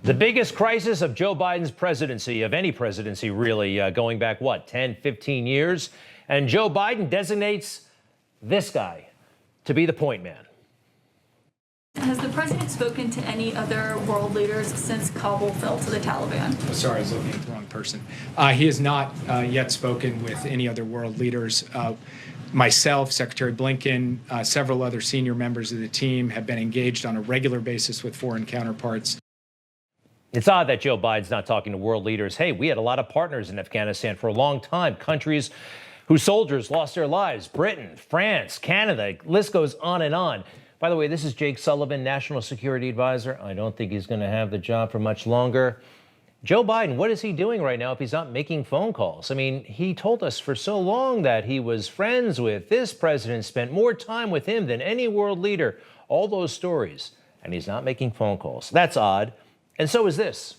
The biggest crisis of Joe Biden's presidency, of any presidency really, going back, 10, 15 years? And Joe Biden designates this guy to be the point man. Has the president spoken to any other world leaders since Kabul fell to the Taliban? Oh, sorry, I was looking at the wrong person. He has not yet spoken with any other world leaders. Myself, Secretary Blinken, several other senior members of the team have been engaged on a regular basis with foreign counterparts. It's odd that Joe Biden's not talking to world leaders. Hey, we had a lot of partners in Afghanistan for a long time. Countries whose soldiers lost their lives. Britain, France, Canada, list goes on and on. By the way, this is Jake Sullivan, National Security Advisor. I don't think he's going to have the job for much longer. Joe Biden, what is he doing right now if he's not making phone calls? I mean, he told us for so long that he was friends with this president, spent more time with him than any world leader. All those stories. And he's not making phone calls. That's odd. And so is this.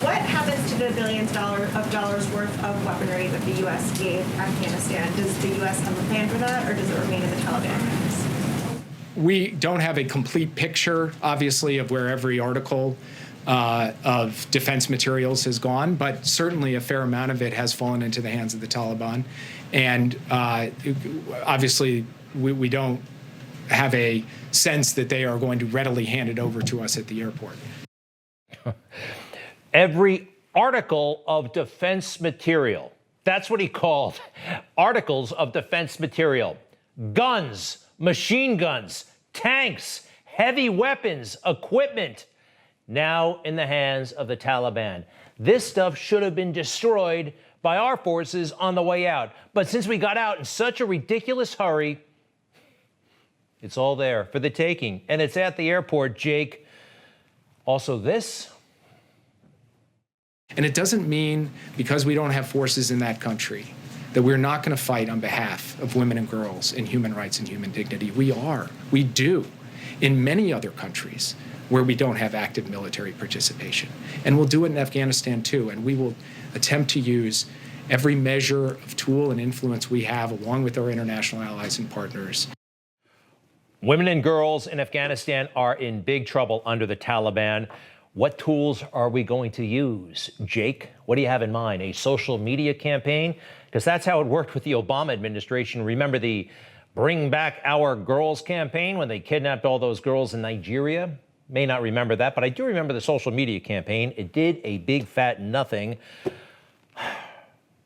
What happens to the billions of dollars worth of weaponry that the U.S. gave Afghanistan? Does the U.S. have a plan for that, or does it remain in the Taliban hands? We don't have a complete picture, obviously, of where every article of defense materials has gone, but certainly a fair amount of it has fallen into the hands of the Taliban. And obviously, we don't have a sense that they are going to readily hand it over to us at the airport. Every article of defense material. That's what he called articles of defense material. Guns, machine guns, tanks, heavy weapons, equipment, now in the hands of the Taliban. This stuff should have been destroyed by our forces on the way out. But since we got out in such a ridiculous hurry, it's all there for the taking. And it's at the airport, Jake. Also this. And it doesn't mean because we don't have forces in that country that we're not going to fight on behalf of women and girls and human rights and human dignity. We are. We do. In many other countries where we don't have active military participation. And we'll do it in Afghanistan too. And we will attempt to use every measure of tool and influence we have along with our international allies and partners. Women and girls in Afghanistan are in big trouble under the Taliban. What tools are we going to use? Jake, what do you have in mind? A social media campaign? Because that's how it worked with the Obama administration. Remember the Bring Back Our Girls campaign when they kidnapped all those girls in Nigeria? May not remember that, but I do remember the social media campaign. It did a big fat nothing.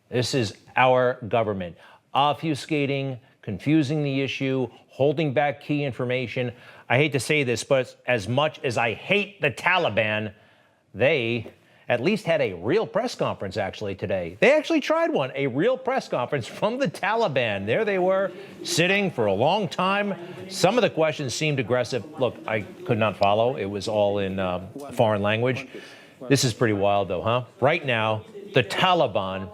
This is our government obfuscating, confusing the issue, holding back key information. I hate to say this, but as much as I hate the Taliban, they at least had a real press conference actually today. They actually tried one, a real press conference from the Taliban. There they were, sitting for a long time. Some of the questions seemed aggressive. Look, I could not follow. It was all in foreign language. This is pretty wild though, huh? Right now, the Taliban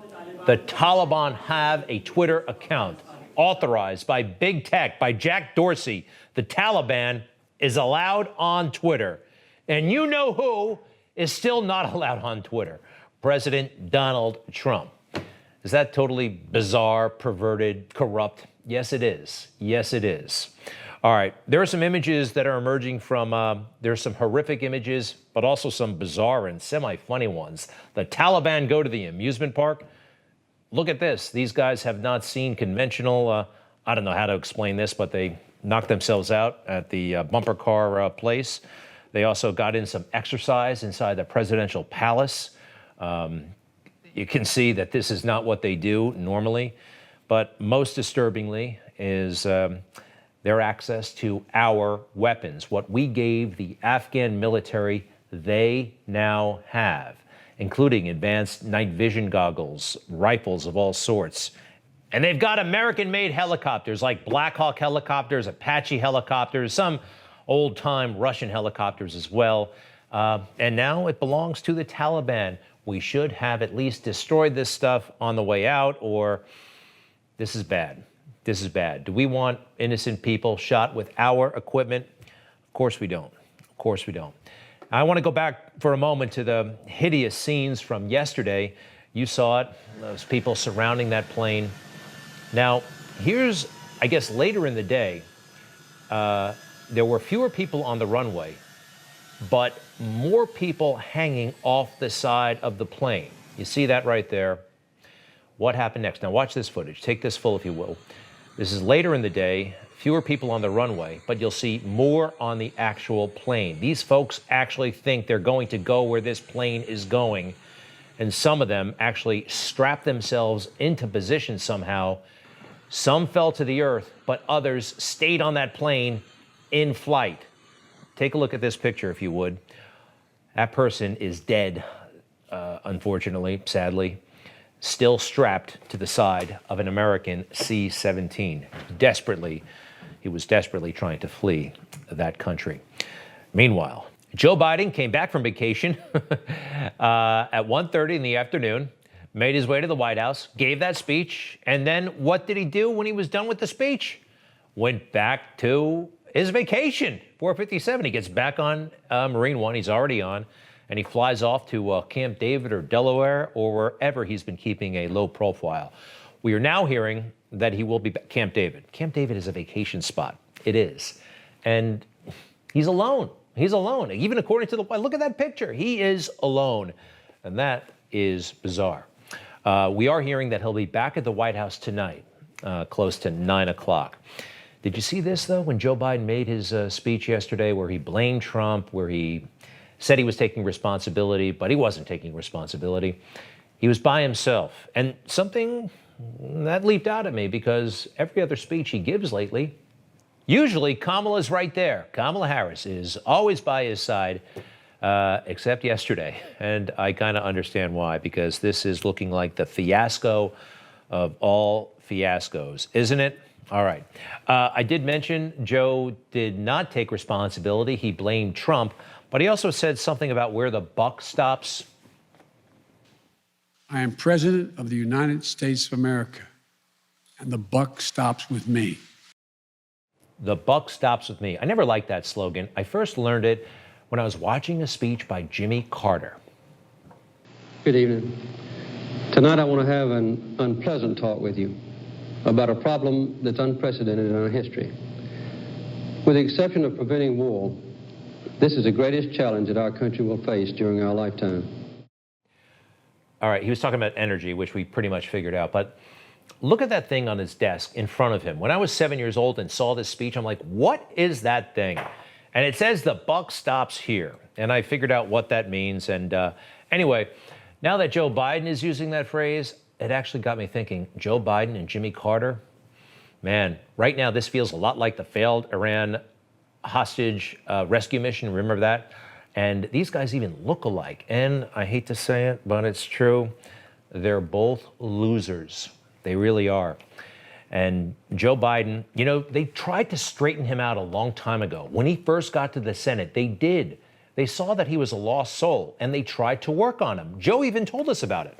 have a Twitter account authorized by big tech, by Jack Dorsey. The Taliban is allowed on Twitter. And you know who is still not allowed on Twitter? President Donald Trump. Is that totally bizarre, perverted, corrupt? Yes, it is. Yes, it is. All right, there are some images that are emerging from, there's some horrific images, but also some bizarre and semi-funny ones. The Taliban go to the amusement park. Look at this. These guys have not seen conventional, I don't know how to explain this, but they knocked themselves out at the bumper car place. They also got in some exercise inside the presidential palace. You can see that this is not what they do normally. But most disturbingly is their access to our weapons. What we gave the Afghan military, they now have, including advanced night vision goggles, rifles of all sorts. And they've got American-made helicopters like Black Hawk helicopters, Apache helicopters, some old-time Russian helicopters as well. And now it belongs to the Taliban. We should have at least destroyed this stuff on the way out, or this is bad. This is bad. Do we want innocent people shot with our equipment? Of course we don't. Of course we don't. I want to go back for a moment to the hideous scenes from yesterday. You saw it, those people surrounding that plane. Now, here's, I guess, later in the day, there were fewer people on the runway, but more people hanging off the side of the plane. You see that right there? What happened next? Now watch this footage. Take this full, if you will. This is later in the day, fewer people on the runway, but you'll see more on the actual plane. These folks actually think they're going to go where this plane is going, and some of them actually strap themselves into position somehow. Some fell to the earth, but others stayed on that plane in flight. Take a look at this picture, if you would. That person is dead, unfortunately, sadly, still strapped to the side of an American C-17. He was desperately trying to flee that country. Meanwhile, Joe Biden came back from vacation at 1:30 in the afternoon, made his way to the White House, gave that speech, and then what did he do when he was done with the speech? Went back to his vacation. 4:57, he gets back on Marine One, he's already on, and he flies off to Camp David or Delaware or wherever he's been keeping a low profile. We are now hearing that he will be back. Camp David. Camp David is a vacation spot. It is. And he's alone. He's alone. Even according to the, look at that picture. He is alone. And that is bizarre. We are hearing that he'll be back at the White House tonight, close to 9 o'clock. Did you see this, though, when Joe Biden made his speech yesterday where he blamed Trump, where he said he was taking responsibility, but he wasn't taking responsibility. He was by himself. And something that leaped out at me because every other speech he gives lately, usually Kamala's right there. Kamala Harris is always by his side, except yesterday. And I kind of understand why, because this is looking like the fiasco of all fiascos, isn't it? All right. I did mention Joe did not take responsibility. He blamed Trump, but he also said something about where the buck stops. I am President of the United States of America, and the buck stops with me. The buck stops with me. I never liked that slogan. I first learned it when I was watching a speech by Jimmy Carter. Good evening. Tonight I want to have an unpleasant talk with you about a problem that's unprecedented in our history. With the exception of preventing war, this is the greatest challenge that our country will face during our lifetime. All right, he was talking about energy, which we pretty much figured out, but look at that thing on his desk in front of him. When I was 7 years old and saw this speech, I'm like, what is that thing? And it says the buck stops here. And I figured out what that means. And anyway, now that Joe Biden is using that phrase, it actually got me thinking, Joe Biden and Jimmy Carter, man, right now this feels a lot like the failed Iran hostage rescue mission. Remember that? And these guys even look alike. And I hate to say it, but it's true. They're both losers. They really are. And Joe Biden, you know, they tried to straighten him out a long time ago. When he first got to the Senate, they did. They saw that he was a lost soul, and they tried to work on him. Joe even told us about it.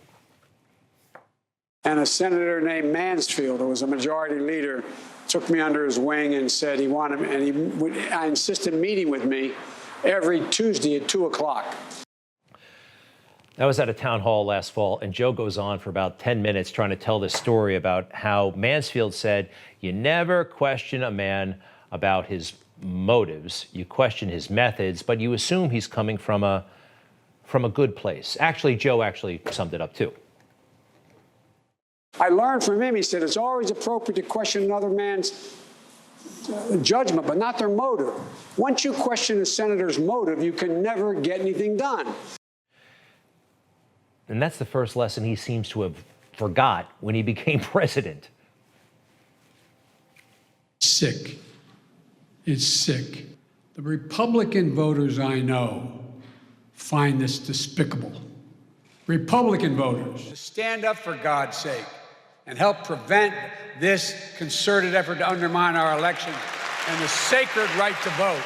And a senator named Mansfield, who was a majority leader, took me under his wing and said he wanted me, and I insisted meeting with me every Tuesday at 2 o'clock. That was at a town hall last fall, and Joe goes on for about 10 minutes trying to tell this story about how Mansfield said, you never question a man about his motives. You question his methods, but you assume he's coming from a good place. Actually, Joe actually summed it up too. I learned from him, he said, it's always appropriate to question another man's judgment, but not their motive. Once you question a senator's motive, you can never get anything done. And that's the first lesson he seems to have forgot when he became president. Sick. It's sick. The Republican voters I know find this despicable. Republican voters. Stand up for God's sake and help prevent this concerted effort to undermine our election and the sacred right to vote.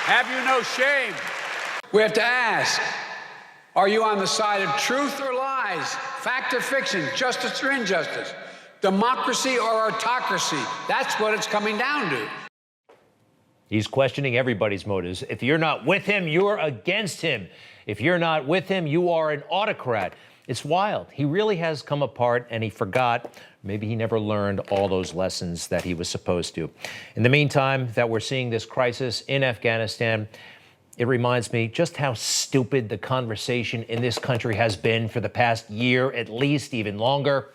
Have you no shame? We have to ask, are you on the side of truth or lies, fact or fiction, justice or injustice, democracy or autocracy? That's what it's coming down to. He's questioning everybody's motives. If you're not with him, you're against him. If you're not with him, you are an autocrat. It's wild. He really has come apart, and he forgot. Maybe he never learned all those lessons that he was supposed to. In the meantime, that we're seeing this crisis in Afghanistan, it reminds me just how stupid the conversation in this country has been for the past year, at least, even longer.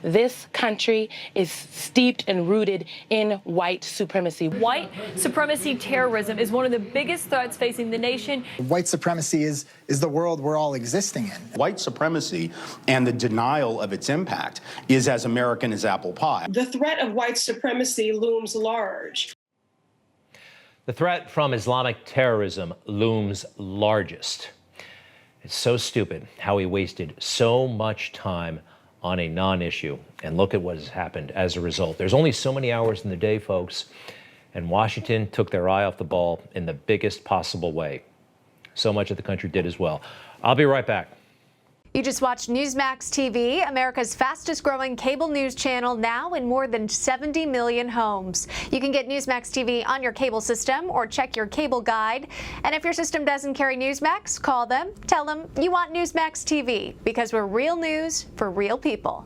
This country is steeped and rooted in white supremacy. White supremacy terrorism is one of the biggest threats facing the nation. White supremacy is the world we're all existing in. White supremacy and the denial of its impact is as American as apple pie. The threat of white supremacy looms large. The threat from Islamic terrorism looms largest. It's so stupid how he wasted so much time on a non-issue. And look at what has happened as a result. There's only so many hours in the day, folks, and Washington took their eye off the ball in the biggest possible way. So much of the country did as well. I'll be right back. You just watched Newsmax TV, America's fastest growing cable news channel, now in more than 70 million homes. You can get Newsmax TV on your cable system or check your cable guide. And if your system doesn't carry Newsmax, call them, tell them you want Newsmax TV, because we're real news for real people.